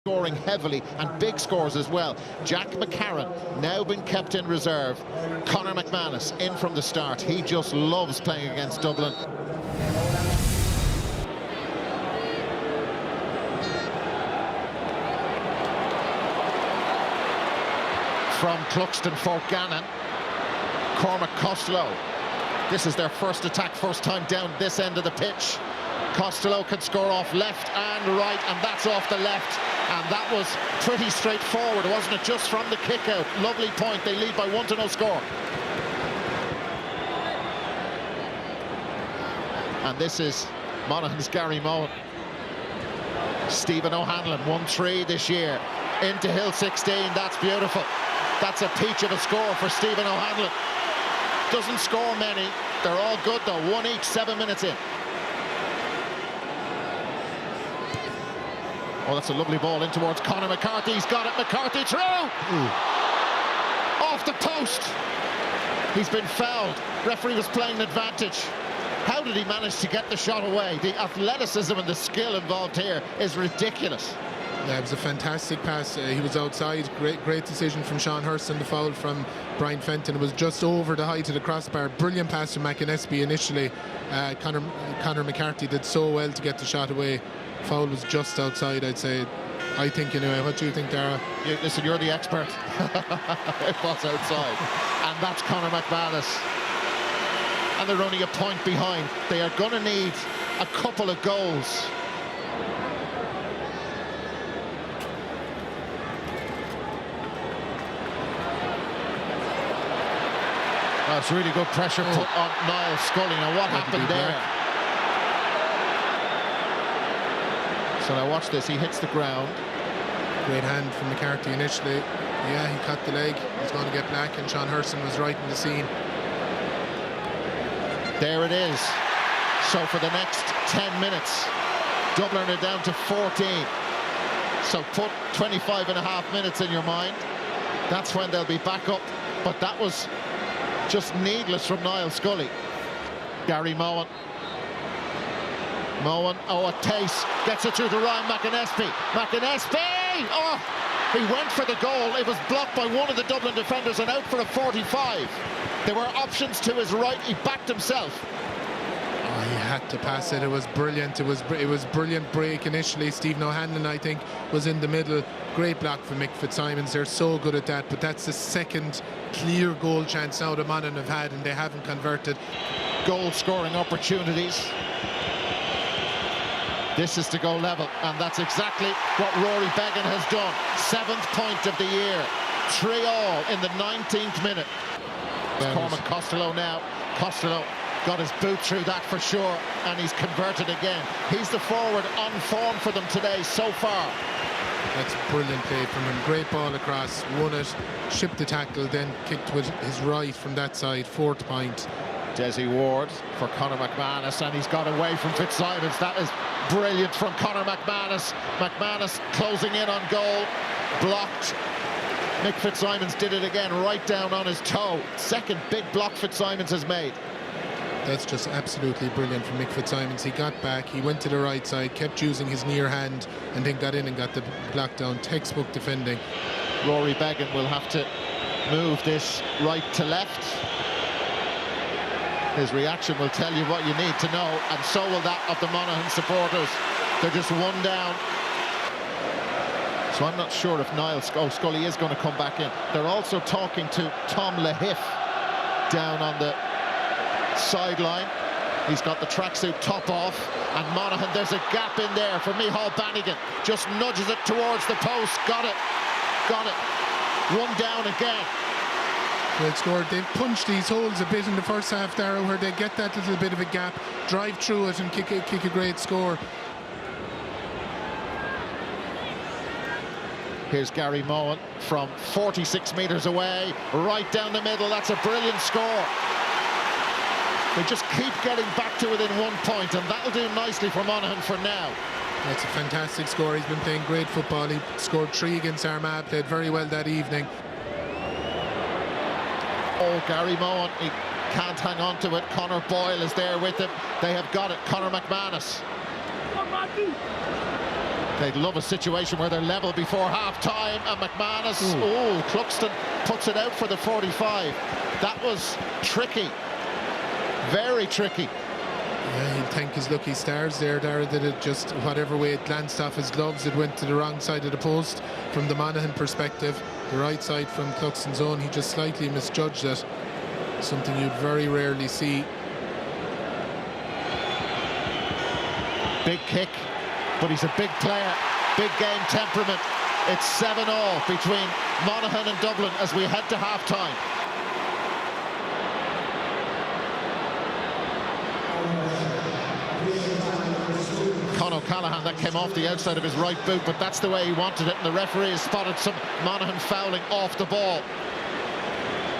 scoring heavily and big scores as well. Jack McCarran now been kept in reserve. Conor McManus in from the start. He just loves playing against Dublin. From Cluxton, Fort Gannon, Cormac Costello. This is their first attack, first time down this end of the pitch. Costello can score off left and right, and that's off the left. And that was pretty straightforward, wasn't it? Just from the kick out. Lovely point. They lead by 1-0 score. And this is Monaghan's Gary Mohan. Stephen O'Hanlon, 1-3 this year. Into Hill 16, that's beautiful. That's a peach of a score for Stephen O'Hanlon. Doesn't score many. They're all good though, one each, 7 minutes in. Oh, that's a lovely ball in towards Conor McCarthy. He's got it, McCarthy through! Off the post. He's been fouled. Referee was playing an advantage. How did he manage to get the shot away? The athleticism and the skill involved here is ridiculous. Yeah, it was a fantastic pass. He was outside. Great decision from Sean Hurston. The foul from Brian Fenton was just over the height of the crossbar. Brilliant pass from McInnesby initially. Conor McCarthy did so well to get the shot away. Foul was just outside, I'd say. I think anyway. What do you think, Dara? Listen, you're the expert. It was outside. And that's Conor McManus. And they're only a point behind. They are going to need a couple of goals. That's really good pressure put on Niall Scully. Now what happened there? So now watch this, he hits the ground. Great hand from McCarthy initially. Yeah, he cut the leg. He's going to get black, and Sean Hurston was right in the scene. There it is. So for the next 10 minutes, Dublin are down to 14. So put 25.5 minutes in your mind. That's when they'll be back up. But that was just needless from Niall Scully. Gary Mohan. Mohan, oh, a pace, gets it through to Ryan McInnesby. McInnesby! Oh, he went for the goal. It was blocked by one of the Dublin defenders and out for a 45. There were options to his right. He backed himself. Oh, he had to pass it. It was brilliant. It was brilliant break initially. Stephen O'Hanlon, I think, was in the middle. Great block for Mick Fitzsimons. They're so good at that. But that's the second clear goal chance now the Monaghan have had, and they haven't converted. Goal-scoring opportunities. This is to go level, and that's exactly what Rory Beggan has done. 7th point of the year. 3-all in the 19th minute. Cormac Costello now. Costello got his boot through that for sure, and he's converted again. He's the forward on form for them today so far. That's brilliant play from him. Great ball across, won it, shipped the tackle, then kicked with his right from that side. 4th point. Desi Ward for Conor McManus, and he's got away from Fitzsimons. That is brilliant from Conor McManus. McManus closing in on goal, blocked. Mick Fitzsimons did it again, right down on his toe. Second big block Fitzsimons has made. That's just absolutely brilliant from Mick Fitzsimons. He got back, he went to the right side, kept using his near hand, and then got in and got the block down. Textbook defending. Rory Beggan will have to move this right to left. His reaction will tell you what you need to know, and so will that of the Monaghan supporters. They're just one down. So I'm not sure if Niall Scully is going to come back in. They're also talking to Tom Lahiff down on the sideline. He's got the tracksuit top off, and Monaghan, there's a gap in there for Micheál Bannigan. Just nudges it towards the post. Got it. Got it. One down again. Well scored. They've punched these holes a bit in the first half, Darrow, where they get that little bit of a gap, drive through it and kick a great score. Here's Gary Mohan from 46 metres away, right down the middle. That's a brilliant score. They just keep getting back to within 1 point, and that'll do nicely for Monaghan for now. That's a fantastic score. He's been playing great football. He scored 3 against Armagh, played very well that evening. Oh, Gary Mohan, he can't hang on to it. Conor Boyle is there with him. They have got it. Conor McManus. They'd love a situation where they're level before half-time, and McManus, Cluxton puts it out for the 45. That was tricky, very tricky. Yeah, he'll thank his lucky stars there, Dara, that it just, whatever way it glanced off his gloves, it went to the wrong side of the post. From the Monaghan perspective, the right side from Cluxton's own, he just slightly misjudged it. Something you'd very rarely see. Big kick, but he's a big player, big game temperament. It's 7-all between Monaghan and Dublin as we head to half-time. Con O'Callaghan, that came off the outside of his right boot, but that's the way he wanted it, and the referee has spotted some Monaghan fouling off the ball.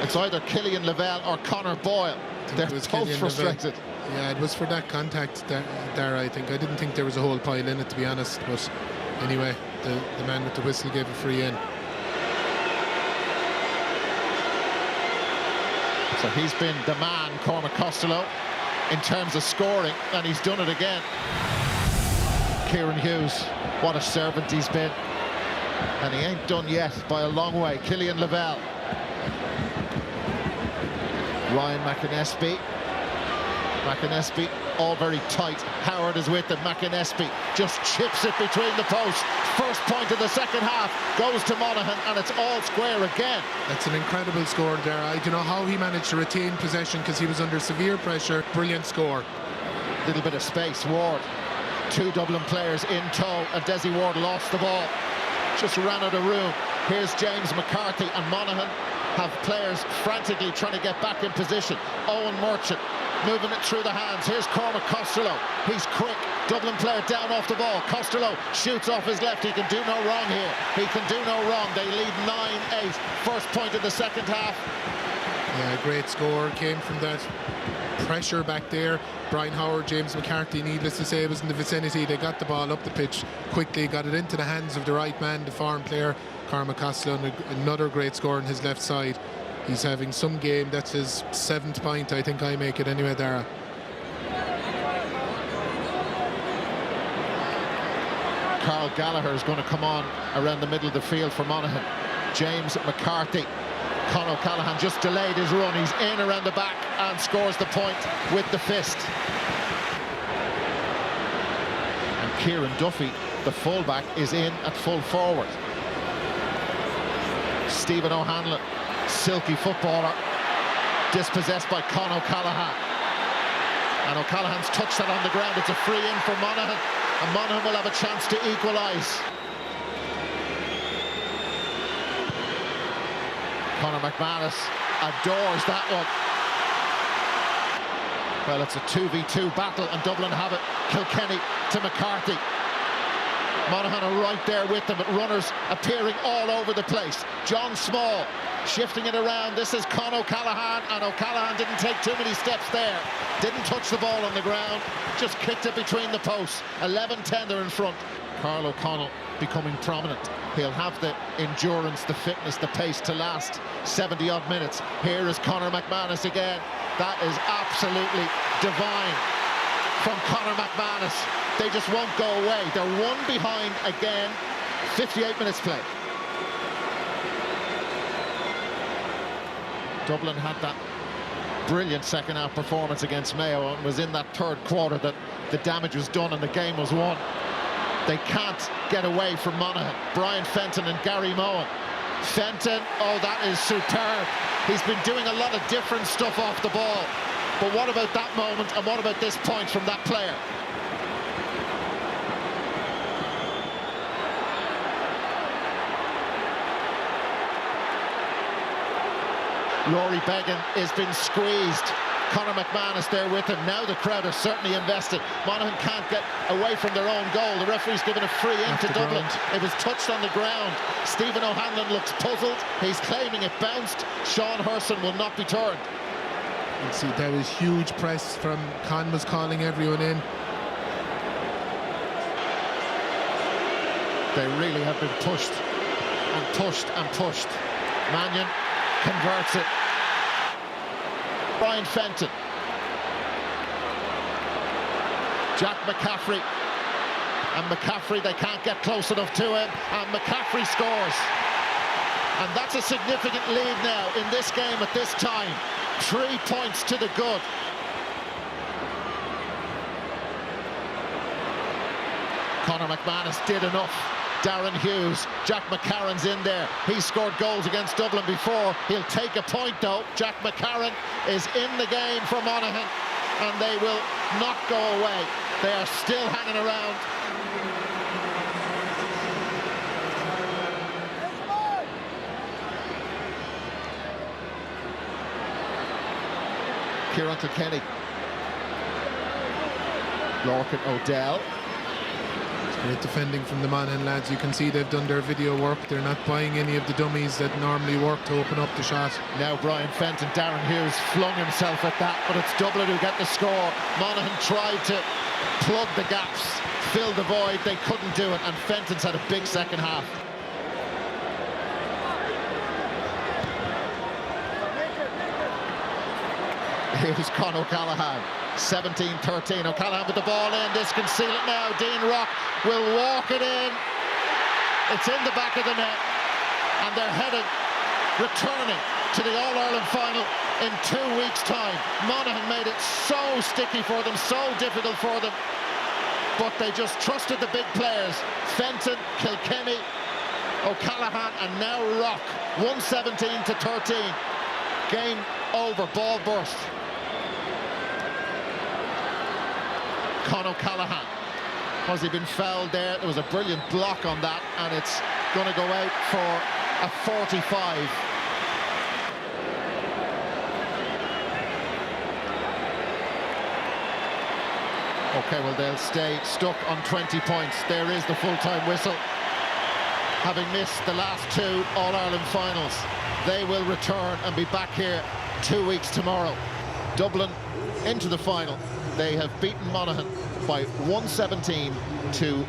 It's either Killian Lavelle or Conor Boyle. They're both frustrated. Yeah, it was for that contact there, I think. I didn't think there was a whole pile in it, to be honest, but anyway, the man with the whistle gave a free in. So he's been the man, Cormac Costello, in terms of scoring, and he's done it again. Kieran Hughes, what a servant he's been, and he ain't done yet by a long way. Killian Lavelle, Ryan McAnespie, all very tight. Howard is with him. McAnespie just chips it between the posts. First point of the second half goes to Monaghan, and it's all square again. That's an incredible score there. I don't know how he managed to retain possession because he was under severe pressure. Brilliant score. Little bit of space. Ward, two Dublin players in tow, and Desi Ward lost the ball. Just ran out of room. Here's James McCarthy, and Monaghan have players frantically trying to get back in position. Owen Merchant moving it through the hands. Here's Cormac Costello. He's quick. Dublin player down off the ball. Costello shoots off his left. He can do no wrong here. He can do no wrong. They lead 9-8. First point of the second half. Yeah, great score. Came from that pressure back there. Brian Howard, James McCarthy, needless to say, was in the vicinity. They got the ball up the pitch quickly, got it into the hands of the right man, the foreign player, Cormac Costello, and another great score on his left side. He's having some game. That's his 7th point, I think I make it anyway, Dara. Carl Gallagher is going to come on around the middle of the field for Monaghan. James McCarthy. Con O'Callaghan just delayed his run. He's in around the back and scores the point with the fist. And Kieran Duffy, the fullback, is in at full forward. Stephen O'Hanlon, silky footballer, dispossessed by Con O'Callaghan. And O'Callaghan's touched that on the ground. It's a free in for Monaghan, and Monaghan will have a chance to equalise. Conor McManus adores that one. Well, it's a 2v2 battle, and Dublin have it. Kilkenny to McCarthy. Monaghan are right there with them, but runners appearing all over the place. John Small shifting it around. This is Con O'Callaghan, and O'Callaghan didn't take too many steps there. Didn't touch the ball on the ground, just kicked it between the posts. 11-10, they're in front. Carl O'Connell becoming prominent. He'll have the endurance, the fitness, the pace to last 70-odd minutes. Here is Conor McManus again. That is absolutely divine from Conor McManus. They just won't go away. They're one behind again. 58 minutes play. Dublin had that brilliant second half performance against Mayo, and was in that third quarter that the damage was done and the game was won. They can't get away from Monaghan. Brian Fenton and Gary Mohan. Fenton, oh, that is superb. He's been doing a lot of different stuff off the ball. But what about that moment, and what about this point from that player? Rory Beggan has been squeezed. Conor McManus there with him. Now the crowd are certainly invested. Monaghan can't get away from their own goal. The referee's given a free in to Dublin. It was touched on the ground. Stephen O'Hanlon looks puzzled. He's claiming it bounced. Sean Hurson will not be turned. You see, there was huge press from Con, was calling everyone in. They really have been pushed and pushed and pushed. Mannion converts it. Brian Fenton. Jack McCaffrey And McCaffrey, they can't get close enough to him, and McCaffrey scores. And that's a significant lead now in this game at this time. 3 points to the good. Conor McManus did enough. Darren Hughes, Jack McCarron's in there. He scored goals against Dublin before. He'll take a point though. Jack McCarron is in the game for Monaghan, and they will not go away. They are still hanging around. Kieran Kilkenny. Lorcan O'Dell. Great defending from the Monaghan lads. You can see they've done their video work. They're not buying any of the dummies that normally work to open up the shot. Now Brian Fenton, Darren Hughes flung himself at that, but it's Dublin who get the score. Monaghan tried to plug the gaps, fill the void. They couldn't do it, and Fenton's had a big second half. Here's Con O'Callaghan. 17-13. O'Callaghan with the ball in. This can seal it now. Dean Rock will walk it in. It's in the back of the net, and they're headed, returning to the All-Ireland final in 2 weeks' time. Monaghan made it so sticky for them, so difficult for them, but they just trusted the big players. Fenton, Kilkenny, O'Callaghan, and now Rock. 117-13. Game over. Ball burst. Con O'Callaghan. Has he been fouled there? There was a brilliant block on that, and it's going to go out for a 45. Okay, well, they'll stay stuck on 20 points. There is the full-time whistle. Having missed the last 2 All-Ireland finals, they will return and be back here 2 weeks tomorrow. Dublin into the final. They have beaten Monaghan by 117 to